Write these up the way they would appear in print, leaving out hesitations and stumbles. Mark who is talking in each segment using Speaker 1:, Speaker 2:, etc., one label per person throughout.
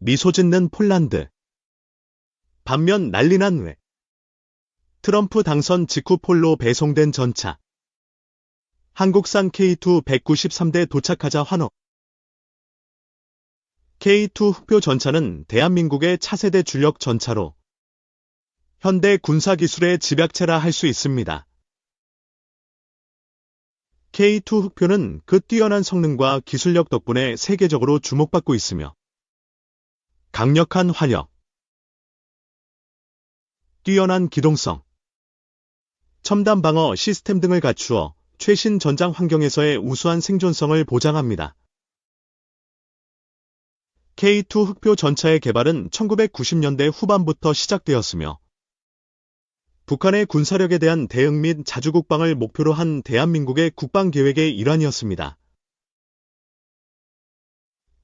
Speaker 1: 미소 짓는 폴란드. 반면 난리난 외. 트럼프 당선 직후 폴로 배송된 전차. 한국산 K2 193대 도착하자 환호. K2 흑표 전차는 대한민국의 차세대 주력 전차로 현대 군사기술의 집약체라 할 수 있습니다. K2 흑표는 그 뛰어난 성능과 기술력 덕분에 세계적으로 주목받고 있으며 강력한 화력, 뛰어난 기동성, 첨단 방어 시스템 등을 갖추어 최신 전장 환경에서의 우수한 생존성을 보장합니다. K2 흑표 전차의 개발은 1990년대 후반부터 시작되었으며 북한의 군사력에 대한 대응 및 자주국방을 목표로 한 대한민국의 국방계획의 일환이었습니다.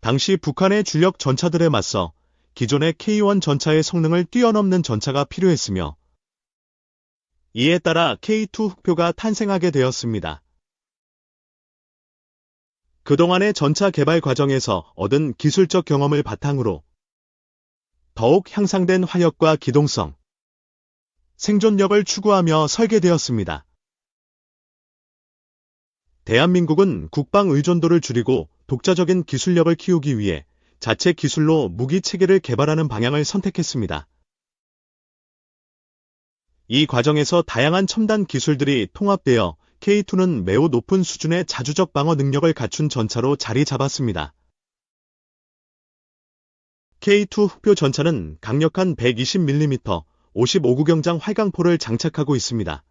Speaker 1: 당시 북한의 주력 전차들에 맞서 기존의 K1 전차의 성능을 뛰어넘는 전차가 필요했으며 이에 따라 K2 흑표가 탄생하게 되었습니다. 그동안의 전차 개발 과정에서 얻은 기술적 경험을 바탕으로 더욱 향상된 화력과 기동성, 생존력을 추구하며 설계되었습니다. 대한민국은 국방 의존도를 줄이고 독자적인 기술력을 키우기 위해 자체 기술로 무기 체계를 개발하는 방향을 선택했습니다. 이 과정에서 다양한 첨단 기술들이 통합되어 K2는 매우 높은 수준의 자주적 방어 능력을 갖춘 전차로 자리 잡았습니다. K2 흑표 전차는 강력한 120mm 55구경장 활강포를 장착하고 있습니다.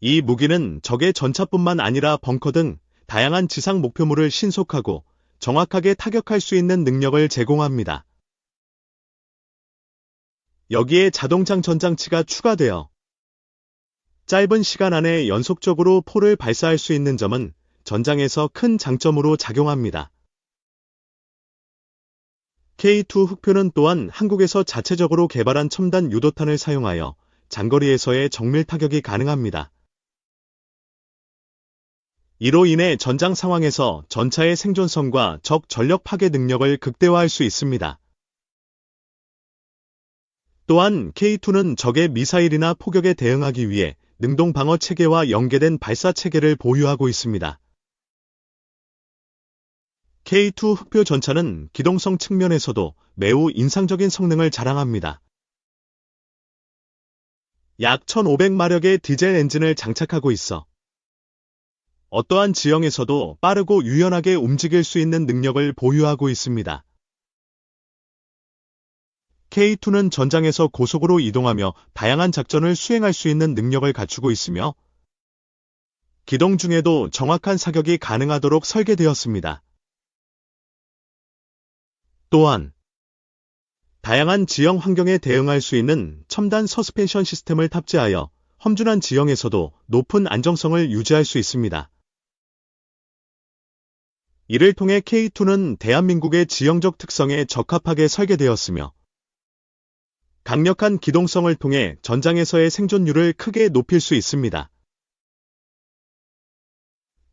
Speaker 1: 이 무기는 적의 전차뿐만 아니라 벙커 등 다양한 지상 목표물을 신속하고 정확하게 타격할 수 있는 능력을 제공합니다. 여기에 자동장 전장치가 추가되어 짧은 시간 안에 연속적으로 포를 발사할 수 있는 점은 전장에서 큰 장점으로 작용합니다. K2 흑표는 또한 한국에서 자체적으로 개발한 첨단 유도탄을 사용하여 장거리에서의 정밀 타격이 가능합니다. 이로 인해 전장 상황에서 전차의 생존성과 적 전력 파괴 능력을 극대화할 수 있습니다. 또한 K2는 적의 미사일이나 포격에 대응하기 위해 능동 방어 체계와 연계된 발사 체계를 보유하고 있습니다. K2 흑표 전차는 기동성 측면에서도 매우 인상적인 성능을 자랑합니다. 약 1500마력의 디젤 엔진을 장착하고 있어 어떠한 지형에서도 빠르고 유연하게 움직일 수 있는 능력을 보유하고 있습니다. K2는 전장에서 고속으로 이동하며 다양한 작전을 수행할 수 있는 능력을 갖추고 있으며 기동 중에도 정확한 사격이 가능하도록 설계되었습니다. 또한 다양한 지형 환경에 대응할 수 있는 첨단 서스펜션 시스템을 탑재하여 험준한 지형에서도 높은 안정성을 유지할 수 있습니다. 이를 통해 K2는 대한민국의 지형적 특성에 적합하게 설계되었으며 강력한 기동성을 통해 전장에서의 생존율을 크게 높일 수 있습니다.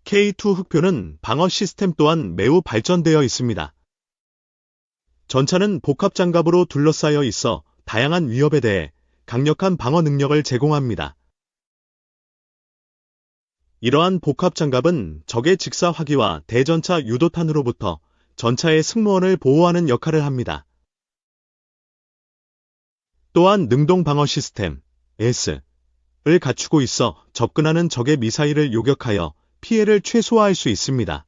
Speaker 1: K2 흑표는 방어 시스템 또한 매우 발전되어 있습니다. 전차는 복합장갑으로 둘러싸여 있어 다양한 위협에 대해 강력한 방어 능력을 제공합니다. 이러한 복합장갑은 적의 직사화기와 대전차 유도탄으로부터 전차의 승무원을 보호하는 역할을 합니다. 또한 능동 방어 시스템 S를 갖추고 있어 접근하는 적의 미사일을 요격하여 피해를 최소화할 수 있습니다.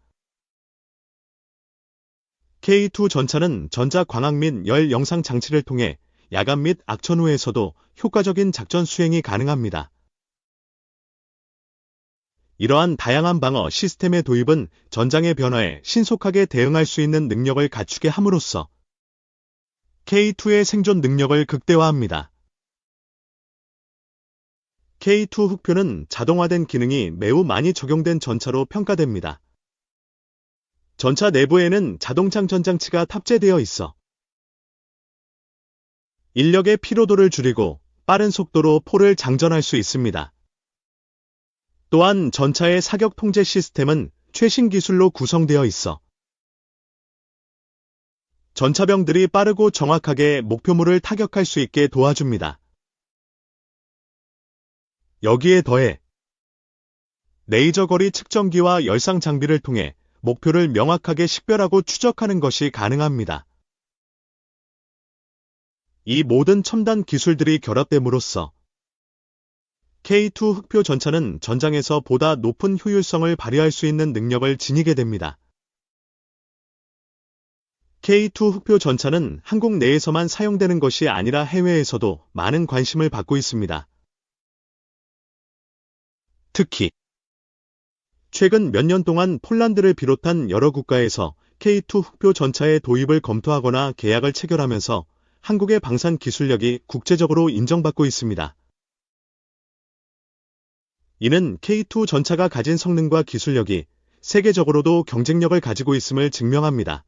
Speaker 1: K2 전차는 전자 광학 및 열 영상 장치를 통해 야간 및 악천 후에서도 효과적인 작전 수행이 가능합니다. 이러한 다양한 방어 시스템의 도입은 전장의 변화에 신속하게 대응할 수 있는 능력을 갖추게 함으로써 K2의 생존 능력을 극대화합니다. K2 흑표는 자동화된 기능이 매우 많이 적용된 전차로 평가됩니다. 전차 내부에는 자동장 전장치가 탑재되어 있어 인력의 피로도를 줄이고 빠른 속도로 포를 장전할 수 있습니다. 또한 전차의 사격 통제 시스템은 최신 기술로 구성되어 있어 전차병들이 빠르고 정확하게 목표물을 타격할 수 있게 도와줍니다. 여기에 더해 레이저 거리 측정기와 열상 장비를 통해 목표를 명확하게 식별하고 추적하는 것이 가능합니다. 이 모든 첨단 기술들이 결합됨으로써 K2 흑표 전차는 전장에서 보다 높은 효율성을 발휘할 수 있는 능력을 지니게 됩니다. K2 흑표 전차는 한국 내에서만 사용되는 것이 아니라 해외에서도 많은 관심을 받고 있습니다. 특히 최근 몇 년 동안 폴란드를 비롯한 여러 국가에서 K2 흑표 전차의 도입을 검토하거나 계약을 체결하면서 한국의 방산 기술력이 국제적으로 인정받고 있습니다. 이는 K2 전차가 가진 성능과 기술력이 세계적으로도 경쟁력을 가지고 있음을 증명합니다.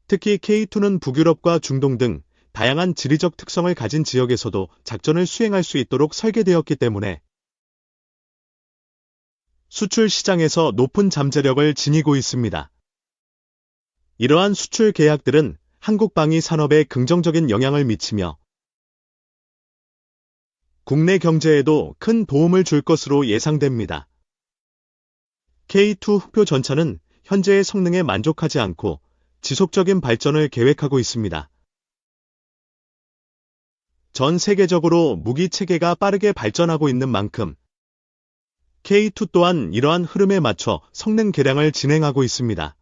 Speaker 1: 특히 K2는 북유럽과 중동 등 다양한 지리적 특성을 가진 지역에서도 작전을 수행할 수 있도록 설계되었기 때문에 수출 시장에서 높은 잠재력을 지니고 있습니다. 이러한 수출 계약들은 한국 방위 산업에 긍정적인 영향을 미치며 국내 경제에도 큰 도움을 줄 것으로 예상됩니다. K2 흑표 전차는 현재의 성능에 만족하지 않고 지속적인 발전을 계획하고 있습니다. 전 세계적으로 무기 체계가 빠르게 발전하고 있는 만큼 K2 또한 이러한 흐름에 맞춰 성능 개량을 진행하고 있습니다.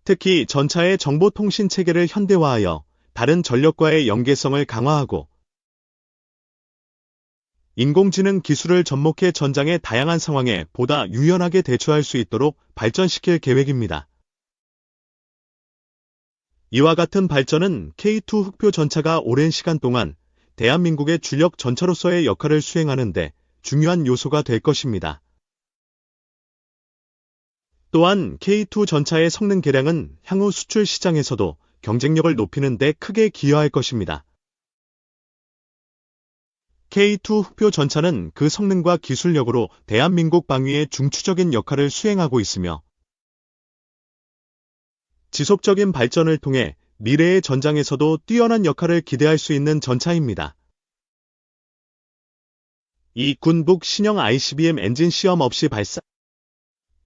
Speaker 1: 특히 전차의 정보통신 체계를 현대화하여 다른 전력과의 연계성을 강화하고 인공지능 기술을 접목해 전장의 다양한 상황에 보다 유연하게 대처할 수 있도록 발전시킬 계획입니다. 이와 같은 발전은 K2 흑표 전차가 오랜 시간 동안 대한민국의 주력 전차로서의 역할을 수행하는 데 중요한 요소가 될 것입니다. 또한 K2 전차의 성능 개량은 향후 수출 시장에서도 경쟁력을 높이는 데 크게 기여할 것입니다. K2 흑표 전차는 그 성능과 기술력으로 대한민국 방위의 중추적인 역할을 수행하고 있으며 지속적인 발전을 통해 미래의 전장에서도 뛰어난 역할을 기대할 수 있는 전차입니다. 이 군북 신형 ICBM 엔진 시험 없이 발사.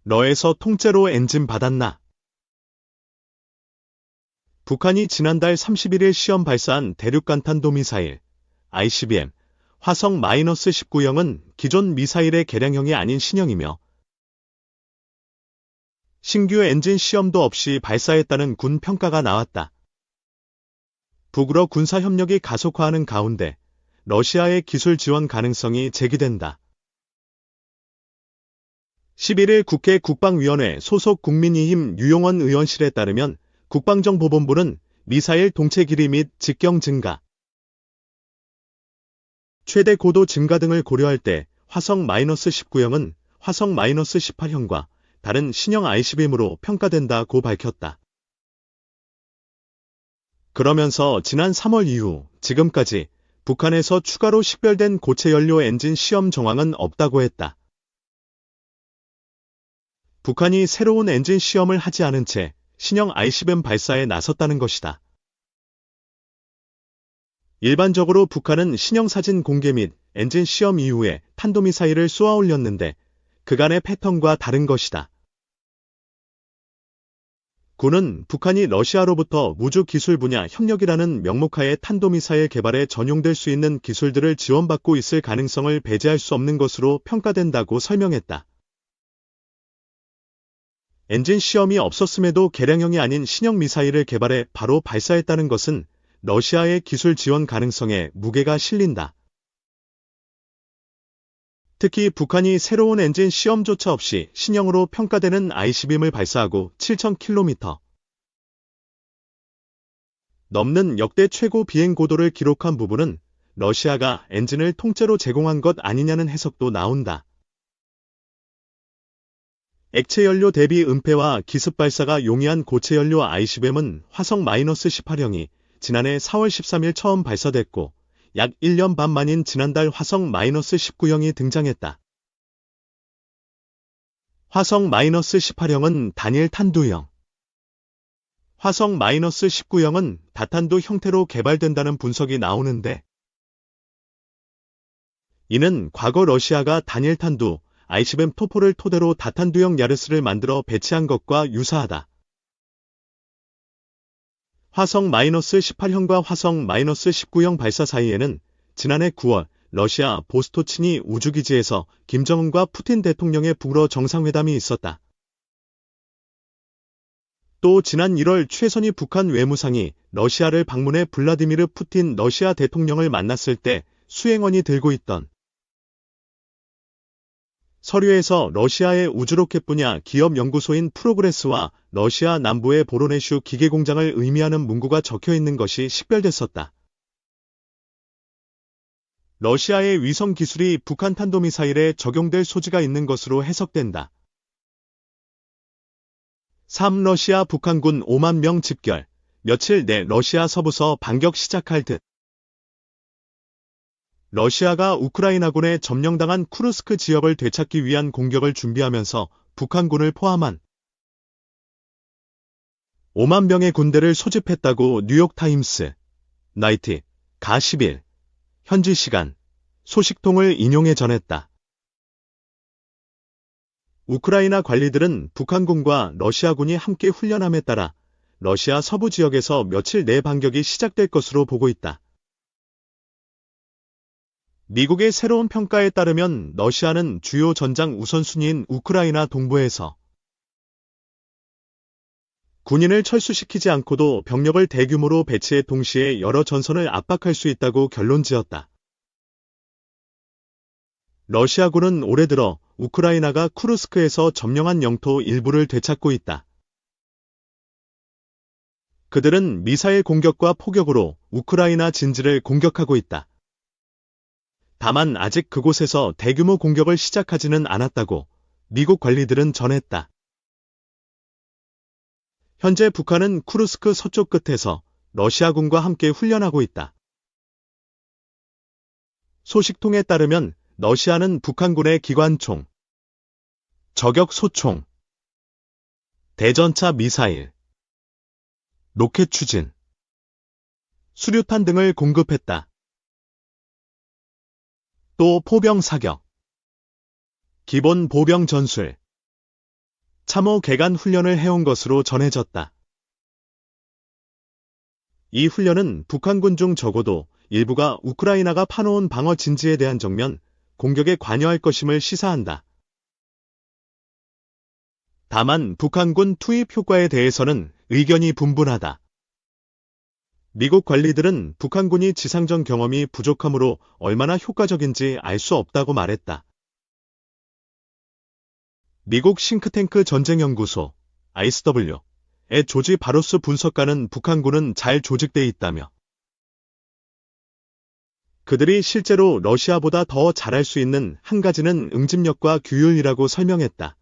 Speaker 1: 러에서 통째로 엔진 받았나? 북한이 지난달 31일 시험 발사한 대륙간탄도미사일 ICBM 화성-19형은 기존 미사일의 개량형이 아닌 신형이며 신규 엔진 시험도 없이 발사했다는 군 평가가 나왔다. 북으로 군사협력이 가속화하는 가운데 러시아의 기술 지원 가능성이 제기된다. 11일 국회 국방위원회 소속 국민의힘 유용원 의원실에 따르면 국방정보본부는 미사일 동체 길이 및 직경 증가, 최대 고도 증가 등을 고려할 때 화성-19형은 화성-18형과 다른 신형 ICBM으로 평가된다고 밝혔다. 그러면서 지난 3월 이후 지금까지 북한에서 추가로 식별된 고체 연료 엔진 시험 정황은 없다고 했다. 북한이 새로운 엔진 시험을 하지 않은 채 신형 ICBM 발사에 나섰다는 것이다. 일반적으로 북한은 신형 사진 공개 및 엔진 시험 이후에 탄도미사일을 쏘아 올렸는데 그간의 패턴과 다른 것이다. 군은 북한이 러시아로부터 우주기술 분야 협력이라는 명목하에 탄도미사일 개발에 전용될 수 있는 기술들을 지원받고 있을 가능성을 배제할 수 없는 것으로 평가된다고 설명했다. 엔진 시험이 없었음에도 개량형이 아닌 신형 미사일을 개발해 바로 발사했다는 것은 러시아의 기술 지원 가능성에 무게가 실린다. 특히 북한이 새로운 엔진 시험조차 없이 신형으로 평가되는 ICBM을 발사하고 7,000km 넘는 역대 최고 비행 고도를 기록한 부분은 러시아가 엔진을 통째로 제공한 것 아니냐는 해석도 나온다. 액체 연료 대비 은폐와 기습 발사가 용이한 고체 연료 ICBM은 화성-18형이 지난해 4월 13일 처음 발사됐고 약 1년 반 만인 지난달 화성-19형이 등장했다. 화성-18형은 단일 탄두형. 화성-19형은 다탄두 형태로 개발된다는 분석이 나오는데, 이는 과거 러시아가 단일 탄두, 아이시뱀 토포를 토대로 다탄두형 야르스를 만들어 배치한 것과 유사하다. 화성-18형과 화성-19형 발사 사이에는 지난해 9월 러시아 보스토치니 우주기지에서 김정은과 푸틴 대통령의 북러 정상회담이 있었다. 또 지난 1월 최선희 북한 외무상이 러시아를 방문해 블라디미르 푸틴 러시아 대통령을 만났을 때 수행원이 들고 있던 서류에서 러시아의 우주로켓 분야 기업 연구소인 프로그레스와 러시아 남부의 보로네슈 기계공장을 의미하는 문구가 적혀 있는 것이 식별됐었다. 러시아의 위성 기술이 북한 탄도미사일에 적용될 소지가 있는 것으로 해석된다. 3. 러시아 북한군 5만 명 집결, 며칠 내 러시아 서부서 반격 시작할 듯. 러시아가 우크라이나군에 점령당한 쿠르스크 지역을 되찾기 위한 공격을 준비하면서 북한군을 포함한 5만 명의 군대를 소집했다고 뉴욕타임스, 나이트, 가 10일, 현지 시간, 소식통을 인용해 전했다. 우크라이나 관리들은 북한군과 러시아군이 함께 훈련함에 따라 러시아 서부 지역에서 며칠 내 반격이 시작될 것으로 보고 있다. 미국의 새로운 평가에 따르면 러시아는 주요 전장 우선순위인 우크라이나 동부에서 군인을 철수시키지 않고도 병력을 대규모로 배치해 동시에 여러 전선을 압박할 수 있다고 결론지었다. 러시아군은 올해 들어 우크라이나가 쿠르스크에서 점령한 영토 일부를 되찾고 있다. 그들은 미사일 공격과 포격으로 우크라이나 진지를 공격하고 있다. 다만 아직 그곳에서 대규모 공격을 시작하지는 않았다고 미국 관리들은 전했다. 현재 북한은 쿠르스크 서쪽 끝에서 러시아군과 함께 훈련하고 있다. 소식통에 따르면 러시아는 북한군의 기관총, 저격 소총, 대전차 미사일, 로켓 추진, 수류탄 등을 공급했다. 또 포병 사격, 기본 보병 전술, 참호 개간 훈련을 해온 것으로 전해졌다. 이 훈련은 북한군 중 적어도 일부가 우크라이나가 파놓은 방어 진지에 대한 정면 공격에 관여할 것임을 시사한다. 다만 북한군 투입 효과에 대해서는 의견이 분분하다. 미국 관리들은 북한군이 지상전 경험이 부족하므로 얼마나 효과적인지 알 수 없다고 말했다. 미국 싱크탱크 전쟁연구소 ISW의 조지 바로스 분석가는 북한군은 잘 조직돼 있다며 그들이 실제로 러시아보다 더 잘할 수 있는 한 가지는 응집력과 규율이라고 설명했다.